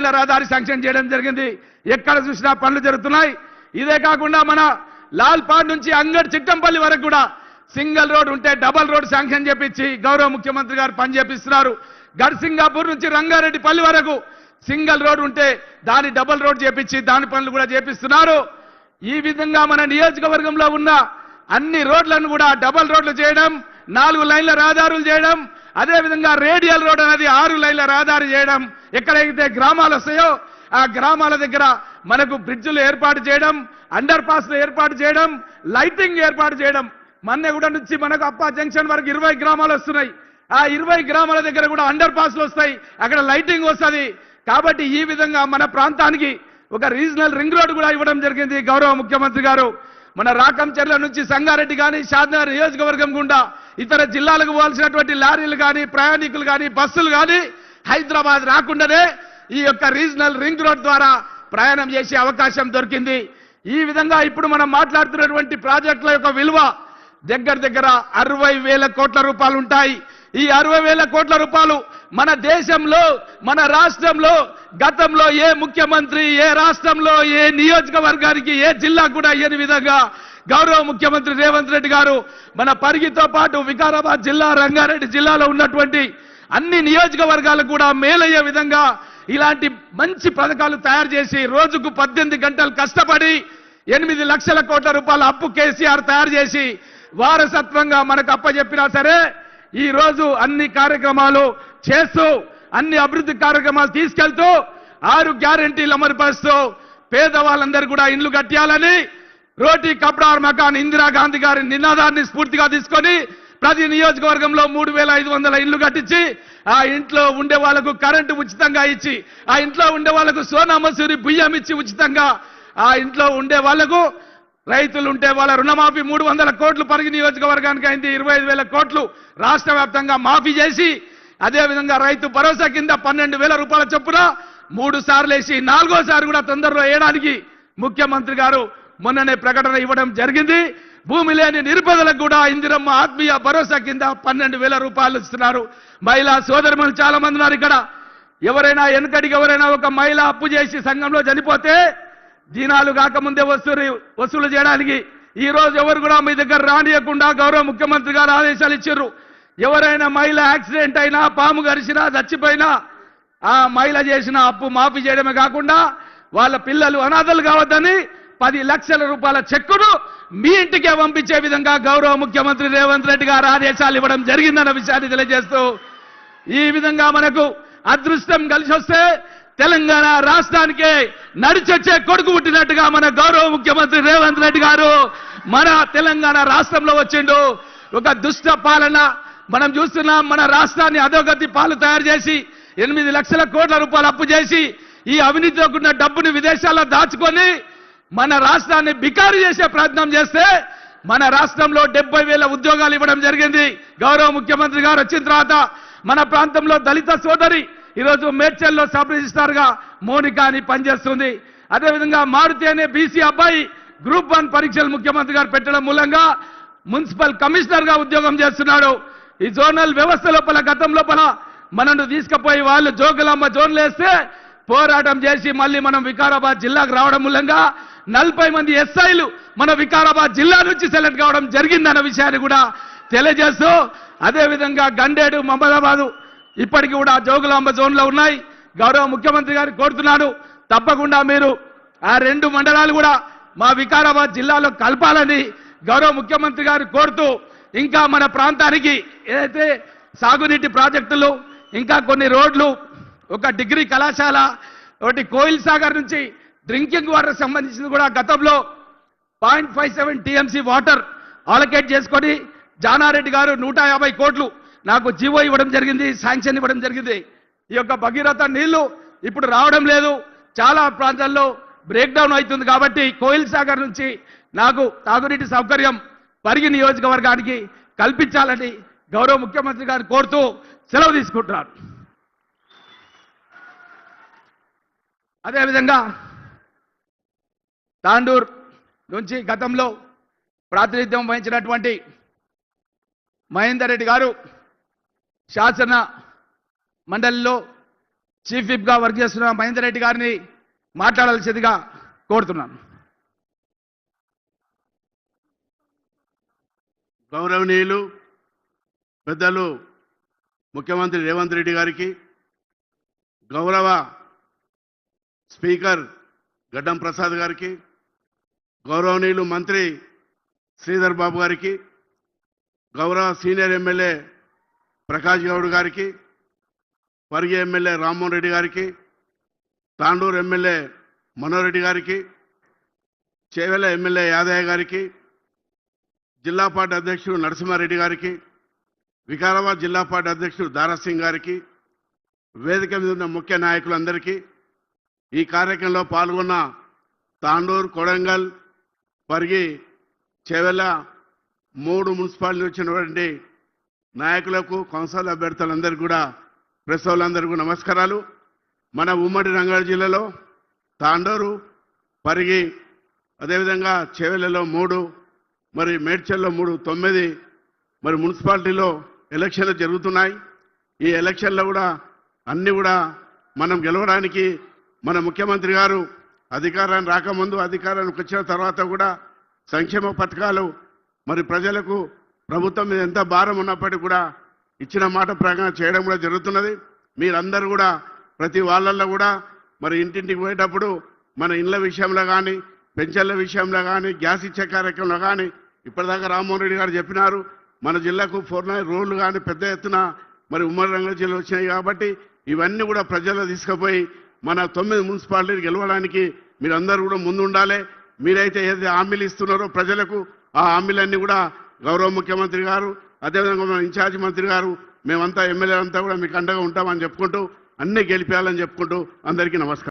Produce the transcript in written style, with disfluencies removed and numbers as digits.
లైన్ల రహదారి శాంక్షన్ చేయడం జరిగింది. ఎక్కడ చూసినా పనులు జరుగుతున్నాయి. ఇదే కాకుండా మన లాల్పాడ్ నుంచి అంగడ్ చిట్టంపల్లి వరకు కూడా సింగిల్ రోడ్ ఉంటే డబల్ రోడ్ శాంక్షన్ చేపించి గౌరవ ముఖ్యమంత్రి గారు పని చేపిస్తున్నారు. గడ్సింగాపూర్ నుంచి రంగారెడ్డిపల్లి వరకు సింగిల్ రోడ్ ఉంటే దాని డబల్ రోడ్ చేపించి దాని పనులు కూడా చేపిస్తున్నారు. ఈ విధంగా మన నియోజకవర్గంలో ఉన్న అన్ని రోడ్లను కూడా డబల్ రోడ్లు చేయడం, 4 లైన్ల రహదారులు చేయడం, అదేవిధంగా రేడియల్ రోడ్ అనేది 6 లైన్ల రహదారి చేయడం, ఎక్కడైతే గ్రామాలు వస్తాయో ఆ గ్రామాల దగ్గర మనకు బ్రిడ్జులు ఏర్పాటు చేయడం, అండర్ పాస్లు ఏర్పాటు చేయడం, లైటింగ్ ఏర్పాటు చేయడం. మన్నెగూడ నుంచి మనకు అప్పా జంక్షన్ వరకు 20 గ్రామాలు వస్తున్నాయి. ఆ 20 గ్రామాల దగ్గర కూడా అండర్ పాస్లు వస్తాయి, అక్కడ లైటింగ్ వస్తుంది. కాబట్టి ఈ విధంగా మన ప్రాంతానికి ఒక రీజనల్ రింగ్ రోడ్ కూడా ఇవ్వడం జరిగింది గౌరవ ముఖ్యమంత్రి గారు. మన రాకంచెర్ల నుంచి సంగారెడ్డి కానీ షాద్నగర్ నియోజకవర్గం గుండా ఇతర జిల్లాలకు పోవాల్సినటువంటి లారీలు కానీ ప్రయాణికులు కానీ బస్సులు కానీ హైదరాబాద్ రాకుండానే ఈ యొక్క రీజనల్ రింగ్ రోడ్ ద్వారా ప్రయాణం చేసే అవకాశం దొరికింది. ఈ విధంగా ఇప్పుడు మనం మాట్లాడుతున్నటువంటి ప్రాజెక్టుల యొక్క విలువ దగ్గర 60,000 కోట్ల రూపాయలు ఉంటాయి. ఈ 60,000 కోట్ల రూపాయలు మన దేశంలో మన రాష్ట్రంలో గతంలో ఏ ముఖ్యమంత్రి ఏ రాష్ట్రంలో ఏ నియోజకవర్గానికి ఏ జిల్లా కూడా ఇయ్యని విధంగా గౌరవ ముఖ్యమంత్రి రేవంత్ రెడ్డి గారు మన పరిగితో పాటు వికారాబాద్ జిల్లా రంగారెడ్డి జిల్లాలో ఉన్నటువంటి అన్ని నియోజకవర్గాలకు కూడా మేలయ్యే విధంగా ఇలాంటి మంచి పథకాలు తయారు చేసి రోజుకు 18 గంటలు కష్టపడి 8 లక్షల కోట్ల రూపాయల అప్పు కేసీఆర్ తయారు చేసి వారసత్వంగా మనకు అప్పచెప్పినా సరే ఈ రోజు అన్ని కార్యక్రమాలు చేస్తూ అన్ని అభివృద్ధి కార్యక్రమాలు తీసుకెళ్తూ 6 గ్యారెంటీలు అమలుపరుస్తూ పేదవాళ్ళందరూ కూడా ఇండ్లు కట్టాలని రోటీ కప్డా మకాన్ ఇందిరాగాంధీ గారి నినాదాన్ని స్ఫూర్తిగా తీసుకొని ప్రతి నియోజకవర్గంలో 3,500 ఇండ్లు కట్టించి ఆ ఇంట్లో ఉండే వాళ్లకు కరెంటు ఉచితంగా ఇచ్చి ఆ ఇంట్లో ఉండే వాళ్లకు సోనా మసూరి బియ్యం ఇచ్చి ఉచితంగా ఆ ఇంట్లో ఉండే వాళ్లకు రైతులు ఉంటే వాళ్ళ రుణమాఫీ 300 కోట్లు పరిగి నియోజకవర్గానికి అయింది. 25,000 కోట్లు రాష్ట్ర వ్యాప్తంగా మాఫీ చేసి అదేవిధంగా రైతు భరోసా కింద 12,000 రూపాయల చొప్పున 3 సార్లు వేసి 4వ సారి కూడా తొందరలో వేయడానికి ముఖ్యమంత్రి గారు మొన్ననే ప్రకటన ఇవ్వడం జరిగింది. భూమి లేని నిరుపేదలకు కూడా ఇందిరమ్మ ఆత్మీయ భరోసా కింద 12,000 రూపాయలు ఇస్తున్నారు. మహిళా సోదరులు చాలా మంది ఉన్నారు ఇక్కడ. ఎవరైనా వెనుకడికి ఎవరైనా ఒక మహిళ అప్పు చేసి సంఘంలో చనిపోతే దినాలు కాకముందే వసూలు చేయడానికి ఈ రోజు ఎవరు కూడా మీ దగ్గర రానియకుండా గౌరవ ముఖ్యమంత్రి గారు ఆదేశాలు ఇచ్చారు. ఎవరైనా మహిళ యాక్సిడెంట్ అయినా పాము గరిచినా చచ్చిపోయినా ఆ మహిళ చేసిన అప్పు మాఫీ చేయడమే కాకుండా వాళ్ళ పిల్లలు అనాథలు కావద్దని 10 లక్షల రూపాయల చెక్కును మీ ఇంటికే పంపించే విధంగా గౌరవ ముఖ్యమంత్రి రేవంత్ రెడ్డి గారు ఆదేశాలు ఇవ్వడం జరిగిందన్న విషయాన్ని తెలియజేస్తూ ఈ విధంగా మనకు అదృష్టం కలిసి వస్తే తెలంగాణ రాష్ట్రానికే నడిచొచ్చే కొడుకు పుట్టినట్టుగా మన గౌరవ ముఖ్యమంత్రి రేవంత్ రెడ్డి గారు మన తెలంగాణ రాష్ట్రంలో వచ్చిండు. ఒక దుష్ట పాలన మనం చూస్తున్నాం. మన రాష్ట్రాన్ని అధోగతి పాలు తయారు చేసి 8 లక్షల కోట్ల రూపాయలు అప్పు చేసి ఈ అవినీతితో కూడిన డబ్బుని విదేశాల్లో దాచుకొని మన రాష్ట్రాన్ని బికారు చేసే ప్రయత్నం చేస్తే మన రాష్ట్రంలో 70,000 ఉద్యోగాలు ఇవ్వడం జరిగింది. గౌరవ ముఖ్యమంత్రి గారు వచ్చిన తర్వాత మన ప్రాంతంలో దళిత సోదరి ఈరోజు మేడ్చల్లో సబ్ రిజిస్ట్రార్ గా మోనిక అని పనిచేస్తుంది. అదేవిధంగా మారుతి అనే బీసీ అబ్బాయి గ్రూప్ 1 పరీక్షలు ముఖ్యమంత్రి గారు పెట్టడం మూలంగా మున్సిపల్ కమిషనర్ గా ఉద్యోగం చేస్తున్నాడు. ఈ జోనల్ వ్యవస్థ లోపల గతం లోపల మనను తీసుకుపోయి వాళ్ళు జోగులాంబ జోన్లు వేస్తే పోరాటం చేసి మళ్ళీ మనం వికారాబాద్ జిల్లాకు రావడం మూలంగా 40 మంది ఎస్ఐలు మన వికారాబాద్ జిల్లా నుంచి సెలెక్ట్ కావడం జరిగిందన్న విషయాన్ని కూడా తెలియజేస్తూ అదేవిధంగా గండేడు మహమ్మదాబాదు ఇప్పటికీ కూడా జోగులాంబ జోన్లో ఉన్నాయి. గౌరవ ముఖ్యమంత్రి గారు కోరుతున్నాను తప్పకుండా మీరు ఆ 2 మండలాలు కూడా మా వికారాబాద్ జిల్లాలో కలపాలని గౌరవ ముఖ్యమంత్రి గారు కోరుతూ ఇంకా మన ప్రాంతానికి ఏదైతే సాగునీటి ప్రాజెక్టులు ఇంకా కొన్ని రోడ్లు ఒక డిగ్రీ కళాశాల ఒకటి కోయిల్ సాగర్ నుంచి డ్రింకింగ్ వాటర్ సంబంధించింది కూడా గతంలో 0.57 టీఎంసీ వాటర్ ఆలకేట్ చేసుకొని జానారెడ్డి గారు 150 కోట్లు నాకు జీవో ఇవ్వడం జరిగింది, శాంక్షన్ ఇవ్వడం జరిగింది. ఈ యొక్క భగీరథ నీళ్లు ఇప్పుడు రావడం లేదు, చాలా ప్రాంతాల్లో బ్రేక్ డౌన్ అవుతుంది. కాబట్టి కోయిల్ సాగర్ నుంచి నాకు తాగునీటి సౌకర్యం పరిగి నియోజకవర్గానికి కల్పించాలని గౌరవ ముఖ్యమంత్రి గారు కోరుతూ సెలవు తీసుకుంటున్నారు. అదేవిధంగా తాండూర్ నుంచి గతంలో ప్రాతినిధ్యం వహించినటువంటి మహేందర్ రెడ్డి గారు శాసన మండలిలో చీఫ్ విప్ గా వర్క్ చేస్తున్న మహేందర్ రెడ్డి గారిని మాట్లాడాల్సిందిగా కోరుతున్నాను. గౌరవనీయులు పెద్దలు ముఖ్యమంత్రి రేవంత్ రెడ్డి గారికి, గౌరవ స్పీకర్ గడ్డం ప్రసాద్ గారికి, గౌరవనీయులు మంత్రి శ్రీధర్ బాబు గారికి, గౌరవ సీనియర్ ఎమ్మెల్యే ప్రకాష్ గౌడ్ గారికి, పరిగి ఎమ్మెల్యే రామ్మోహన్ రెడ్డి గారికి, తాండూరు ఎమ్మెల్యే మనోహర్ రెడ్డి గారికి, చేవెళ్ల ఎమ్మెల్యే యాదయ్య గారికి, జిల్లా పార్టీ అధ్యక్షుడు నరసింహారెడ్డి గారికి, వికారాబాద్ జిల్లా పార్టీ అధ్యక్షుడు దారాసింగ్ గారికి, వేదిక మీద ఉన్న ముఖ్య నాయకులందరికీ, ఈ కార్యక్రమంలో పాల్గొన్న తాండూరు, కొడంగల్, పరిగి, చేవెళ్ల 3 మున్సిపాలిటీ వచ్చినటువంటి నాయకులకు, కౌన్సిల్ అభ్యర్థులందరికీ కూడా, ప్రెస్ వాళ్ళందరికీ నమస్కారాలు. మన ఉమ్మడి రంగారెడ్డి జిల్లాలో తాండూరు, పరిగి, అదేవిధంగా చేవెళ్లలో 3, మరి మేడ్చల్లో 3, 9 మరి మున్సిపాలిటీలో ఎలక్షన్లు జరుగుతున్నాయి. ఈ ఎలక్షన్లో కూడా అన్ని కూడా మనం గెలవడానికి మన ముఖ్యమంత్రి గారు అధికారాన్ని రాకముందు, అధికారానికి వచ్చిన తర్వాత కూడా సంక్షేమ పథకాలు మరి ప్రజలకు ప్రభుత్వం మీద ఎంత భారం ఉన్నప్పటికీ కూడా ఇచ్చిన మాట ప్రకారం చేయడం కూడా జరుగుతున్నది. మీరందరూ కూడా ప్రతి వాళ్ళల్లో కూడా మరి ఇంటింటికి పోయేటప్పుడు మన ఇళ్ల విషయంలో కానీ, పెన్షన్ల విషయంలో కానీ, గ్యాస్ ఇచ్చే కార్యక్రమంలో కానీ, ఇప్పటిదాకా రామ్మోహన్ రెడ్డి గారు చెప్పినారు, మన జిల్లాకు 4 రోడ్లు కానీ పెద్ద ఎత్తున మరి ఉమ్మడి రంగారెడ్డి జిల్లా వచ్చినాయి. కాబట్టి ఇవన్నీ కూడా ప్రజల్లో తీసుకుపోయి మన 9 మున్సిపాలిటీలు గెలవడానికి మీరందరూ కూడా ముందు ఉండాలి. మీరైతే ఏదైతే హామీలు ఇస్తున్నారో ప్రజలకు, ఆ హామీలన్నీ కూడా గౌరవ ముఖ్యమంత్రి గారు, అదేవిధంగా మన ఇన్ఛార్జ్ మంత్రి గారు, మేమంతా ఎమ్మెల్యేలంతా కూడా మీకు అండగా ఉంటామని చెప్పుకుంటూ అన్నీ గెలిపేయాలని చెప్పుకుంటూ అందరికీ నమస్కారం.